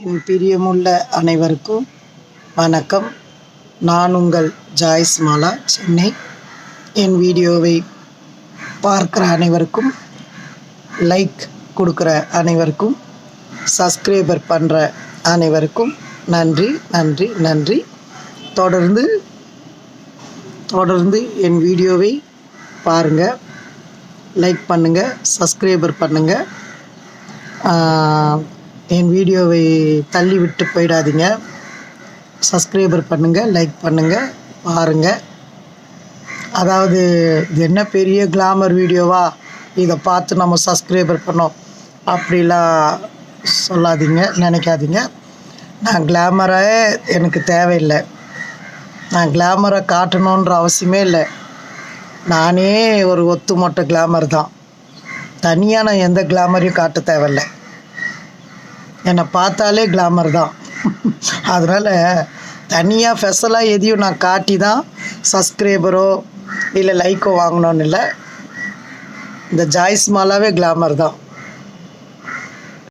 என் பிரியமுள்ள அனைவருக்கும் வணக்கம். நான் உங்கள் ஜாய்ஸ் மாலா, சென்னை. என் வீடியோவை பார்க்குற அனைவருக்கும், லைக் கொடுக்குற அனைவருக்கும், சப்ஸ்கிரைபர் பண்ணுற அனைவருக்கும் நன்றி நன்றி நன்றி. தொடர்ந்து என் வீடியோவை பாருங்கள், லைக் பண்ணுங்கள், சப்ஸ்கிரைபர் பண்ணுங்கள். என் வீடியோவை தள்ளி விட்டு போயிடாதீங்க. சப்ஸ்கிரைபர் பண்ணுங்கள், லைக் பண்ணுங்கள், பாருங்கள். அதாவது இது என்ன பெரிய கிளாமர் வீடியோவா, இதை பார்த்து நம்ம சப்ஸ்கிரைபர் பண்ணோம் அப்படிலாம் சொல்லாதீங்க, நினைக்காதீங்க. நான் கிளாமராக எனக்கு தேவையில்லை. நான் கிளாமரை காட்டணுன்ற அவசியமே இல்லை. நானே ஒரு ஒத்து மொட்டை கிளாமர் தான். தனியாக நான் எந்த கிளாமரையும் காட்ட தேவையில்லை. என்னை பார்த்தாலே கிளாமர் தான். அதனால் தனியாக ஸ்பெஷலாக எதையும் நான் காட்டி தான் சப்ஸ்கிரைபரோ இல்லை லைக்கோ வாங்கணும்னு இல்லை. இந்த ஜாய்ஸ் மாலாவே கிளாமர் தான்.